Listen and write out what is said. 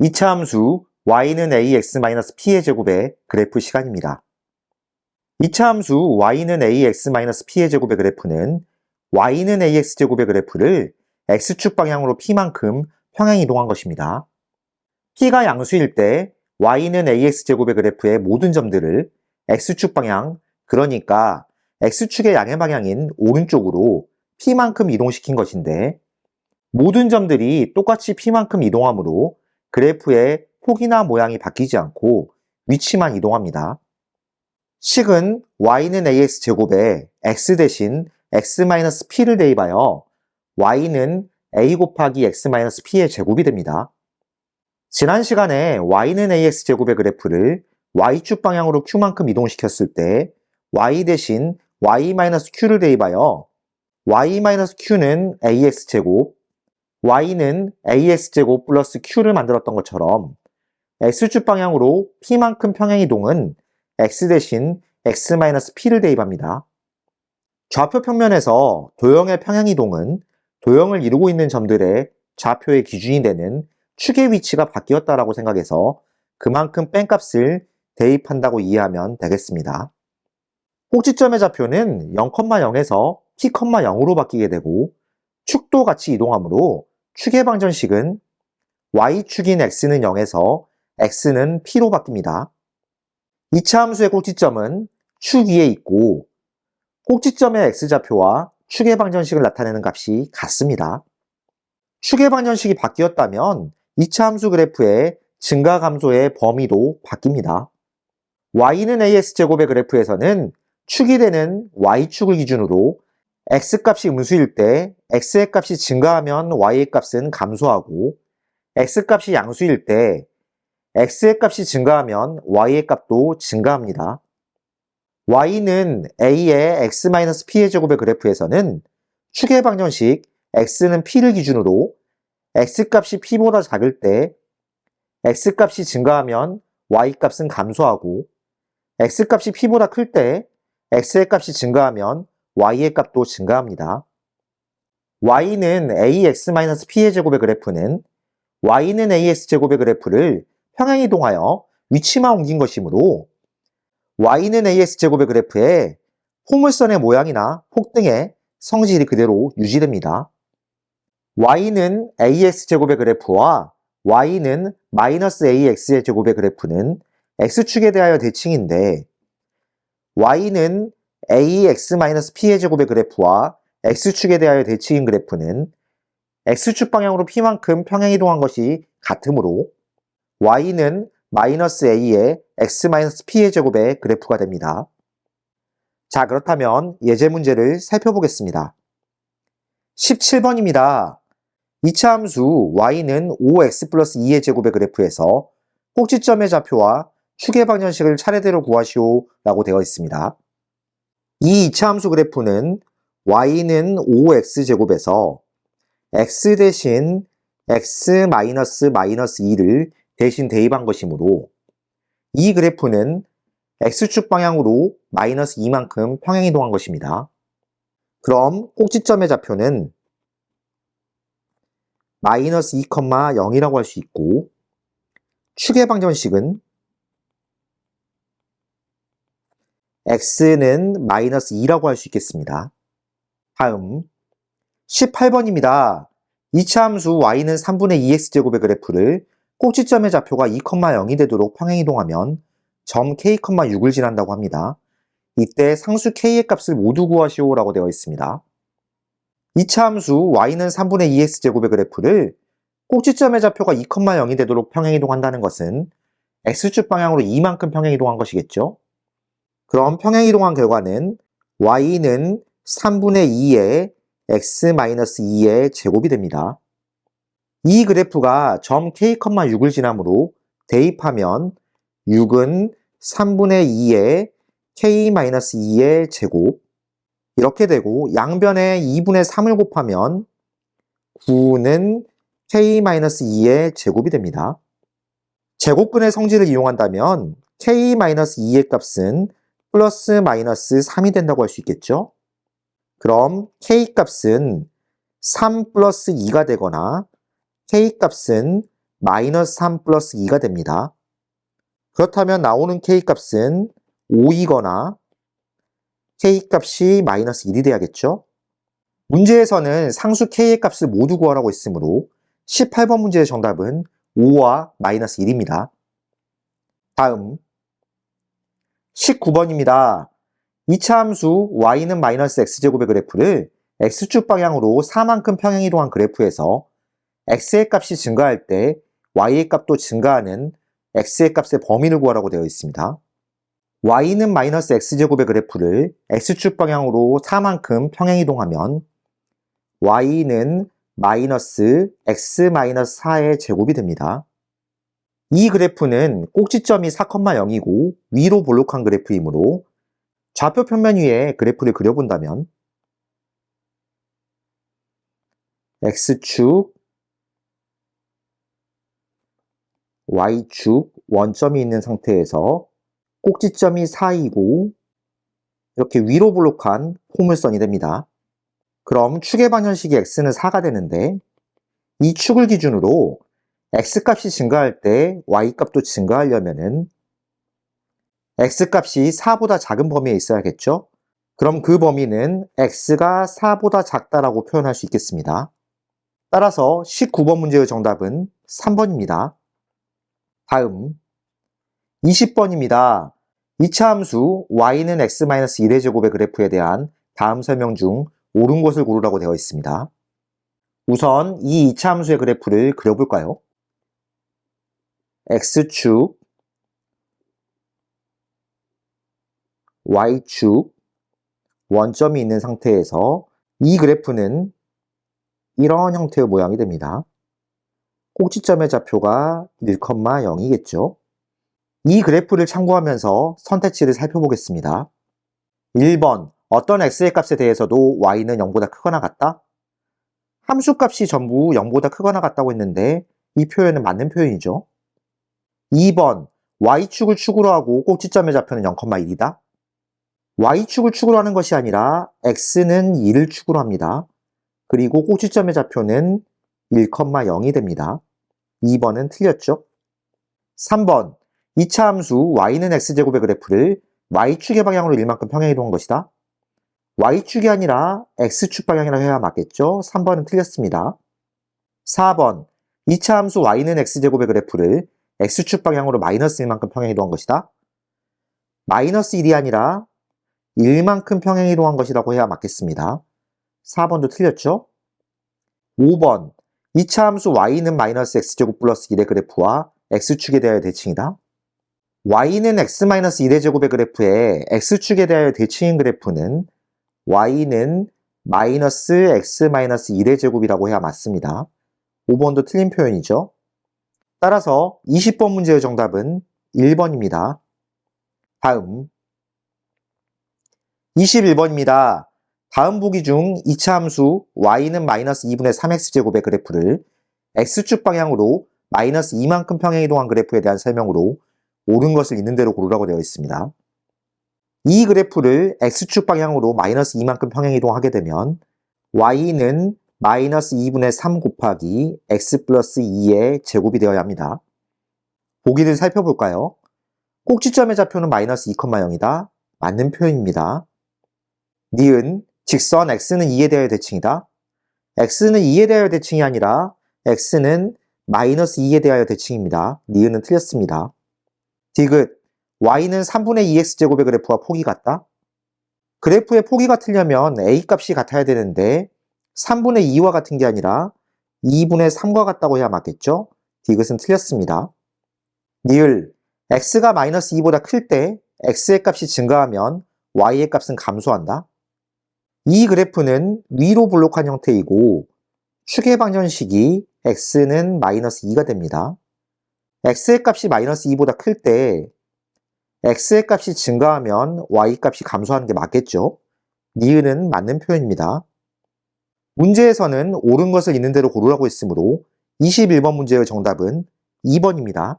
2차 함수 y는 ax-p의 제곱의 그래프 시간입니다. 2차 함수 y는 ax-p의 제곱의 그래프는 y는 ax제곱의 그래프를 x축 방향으로 p만큼 평행 이동한 것입니다. p가 양수일 때 y는 ax제곱의 그래프의 모든 점들을 x축 방향, 그러니까 x축의 양의 방향인 오른쪽으로 p만큼 이동시킨 것인데, 모든 점들이 똑같이 p만큼 이동하므로 그래프의 폭이나 모양이 바뀌지 않고 위치만 이동합니다. 식은 y는 ax제곱에 x 대신 x-p를 대입하여 y는 a 곱하기 x-p의 제곱이 됩니다. 지난 시간에 y는 ax제곱의 그래프를 y축 방향으로 q만큼 이동시켰을 때 y 대신 y-q를 대입하여 y-q는 ax제곱, y는 ax제곱 플러스 q를 만들었던 것처럼 x축 방향으로 p만큼 평행이동은 x 대신 x-p를 대입합니다. 좌표 평면에서 도형의 평행이동은 도형을 이루고 있는 점들의 좌표의 기준이 되는 축의 위치가 바뀌었다라고 생각해서 그만큼 뺀값을 대입한다고 이해하면 되겠습니다. 꼭지점의 좌표는 0,0에서 t,0으로 바뀌게 되고 축도 같이 이동하므로 축의 방정식은 y축인 x는 0에서 x는 p로 바뀝니다. 2차 함수의 꼭지점은 축 위에 있고 꼭지점의 x좌표와 축의 방정식을 나타내는 값이 같습니다. 축의 방정식이 바뀌었다면 2차 함수 그래프의 증가 감소의 범위도 바뀝니다. y는 ax제곱의 그래프에서는 축이 되는 y축을 기준으로 x값이 음수일 때 x의 값이 증가하면 y의 값은 감소하고, x값이 양수일 때 x의 값이 증가하면 y의 값도 증가합니다. y는 a의 x-p의 제곱의 그래프에서는 축의 방정식 x는 p를 기준으로 x값이 p보다 작을 때 x값이 증가하면 y값은 감소하고, x값이 p보다 클 때 x의 값이 증가하면 y의 값도 증가합니다. y는 ax-p의 제곱의 그래프는 y는 ax제곱의 그래프를 평행이동하여 위치만 옮긴 것이므로 y는 ax제곱의 그래프에 포물선의 모양이나 폭 등의 성질이 그대로 유지됩니다. y는 ax제곱의 그래프와 y는 -ax의 제곱의 그래프는 x축에 대하여 대칭인데, y는 ax-p의 제곱의 그래프와 x축에 대하여 대칭인 그래프는 x축 방향으로 p만큼 평행이동한 것이 같으므로 y는 -a의 x-p의 제곱의 그래프가 됩니다. 자, 그렇다면 예제 문제를 살펴보겠습니다. 17번입니다. 2차 함수 y는 5x 플러스 2의 제곱의 그래프에서 꼭지점의 좌표와 축의 방정식을 차례대로 구하시오 라고 되어 있습니다. 이 2차 함수 그래프는 y는 5x제곱에서 x 대신 x-2를 대신 대입한 것이므로 이 그래프는 x축 방향으로 -2만큼 평행이동한 것입니다. 그럼 꼭지점의 좌표는 -2,0이라고 할 수 있고, 축의 방정식은 x는 -2라고 할 수 있겠습니다. 다음 18번입니다. 2차 함수 y는 3분의 2x제곱의 그래프를 꼭지점의 좌표가 2,0이 되도록 평행이동하면 점 k,6을 지난다고 합니다. 이때 상수 k의 값을 모두 구하시오 라고 되어 있습니다. 2차 함수 y는 3분의 2x제곱의 그래프를 꼭지점의 좌표가 2,0이 되도록 평행이동한다는 것은 x축 방향으로 2만큼 평행이동한 것이겠죠? 그럼 평행이동한 결과는 y는 3분의 2의 x-2의 제곱이 됩니다. 이 그래프가 점 k,6을 지나므로 대입하면 6은 3분의 2의 k-2의 제곱, 이렇게 되고 양변에 2분의 3을 곱하면 9는 k-2의 제곱이 됩니다. 제곱근의 성질을 이용한다면 k-2의 값은 플러스 마이너스 3이 된다고 할 수 있겠죠? 그럼 k 값은 3 플러스 2가 되거나 k 값은 마이너스 3 플러스 2가 됩니다. 그렇다면 나오는 K값은 5이거나 K값이 마이너스 1이 돼야겠죠? 문제에서는 상수 K의 값을 모두 구하라고 했으므로 18번 문제의 정답은 5와 마이너스 1입니다. 다음 19번입니다. 2차 함수 y는 마이너스 x제곱의 그래프를 x축 방향으로 4만큼 평행이동한 그래프에서 x의 값이 증가할 때 y의 값도 증가하는 x의 값의 범위를 구하라고 되어 있습니다. y는 마이너스 x제곱의 그래프를 x축 방향으로 4만큼 평행이동하면 y는 마이너스 x 마이너스 4의 제곱이 됩니다. 이 그래프는 꼭지점이 4,0이고 위로 볼록한 그래프이므로 좌표 평면 위에 그래프를 그려본다면 x축, y축 원점이 있는 상태에서 꼭지점이 4이고 이렇게 위로 볼록한 포물선이 됩니다. 그럼 축의 방정식이 x는 4가 되는데 이 축을 기준으로 x값이 증가할 때 y값도 증가하려면은 x값이 4보다 작은 범위에 있어야겠죠? 그럼 그 범위는 x가 4보다 작다라고 표현할 수 있겠습니다. 따라서 19번 문제의 정답은 3번입니다. 다음 20번입니다. 2차 함수 y는 x-1의 제곱의 그래프에 대한 다음 설명 중 옳은 것을 고르라고 되어 있습니다. 우선 이 2차 함수의 그래프를 그려볼까요? x축, y축, 원점이 있는 상태에서 이 그래프는 이런 형태의 모양이 됩니다. 꼭지점의 좌표가 1,0이겠죠. 이 그래프를 참고하면서 선택지를 살펴보겠습니다. 1번, 어떤 x의 값에 대해서도 y는 0보다 크거나 같다? 함수값이 전부 0보다 크거나 같다고 했는데 이 표현은 맞는 표현이죠. 2번, y축을 축으로 하고 꼭지점의 좌표는 0,1이다? y축을 축으로 하는 것이 아니라 x는 2를 축으로 합니다. 그리고 꼭지점의 좌표는 1,0이 됩니다. 2번은 틀렸죠? 3번, 2차 함수 y는 x제곱의 그래프를 y축의 방향으로 1만큼 평행이동한 것이다. y축이 아니라 x축 방향이라고 해야 맞겠죠? 3번은 틀렸습니다. 4번, 2차 함수 y는 x제곱의 그래프를 x축 방향으로 마이너스 1만큼 평행이동한 것이다. 마이너스 1이 아니라 1만큼 평행이동한 것이라고 해야 맞겠습니다. 4번도 틀렸죠? 5번, 2차 함수 y는 마이너스 x제곱 플러스 1의 그래프와 x축에 대하여 대칭이다. y는 x-1의 제곱의 그래프에 x축에 대하여 대칭인 그래프는 y는 마이너스 x-1의 제곱이라고 해야 맞습니다. 5번도 틀린 표현이죠. 따라서 20번 문제의 정답은 1번입니다. 다음 21번입니다. 다음 보기 중 2차 함수 y는 마이너스 2분의 3x제곱의 그래프를 x축 방향으로 마이너스 2만큼 평행이동한 그래프에 대한 설명으로 옳은 것을 있는 대로 고르라고 되어 있습니다. 이 그래프를 x축 방향으로 마이너스 2만큼 평행이동하게 되면 y는 마이너스 2분의 3 곱하기 x 플러스 2의 제곱이 되어야 합니다. 보기를 살펴볼까요? 꼭지점의 좌표는 마이너스 2,0이다. 맞는 표현입니다. 니은 직선 x는 2에 대하여 대칭이다. x는 2에 대하여 대칭이 아니라 x는 마이너스 2에 대하여 대칭입니다. 니은은 틀렸습니다. 디귿 y는 3분의 2x제곱의 그래프와 폭이 같다. 그래프의 폭이 같으려면 a값이 같아야 되는데 3분의 2와 같은 게 아니라 2분의 3과 같다고 해야 맞겠죠? 디귿은 틀렸습니다. 니을 x가 마이너스 2보다 클 때 x의 값이 증가하면 y의 값은 감소한다. 이 그래프는 위로 볼록한 형태이고 축의 방정식이 x는 마이너스 2가 됩니다. x의 값이 마이너스 2보다 클 때 x의 값이 증가하면 y 값이 감소하는 게 맞겠죠? 니은은 맞는 표현입니다. 문제에서는 옳은 것을 있는 대로 고르라고 했으므로 21번 문제의 정답은 2번입니다.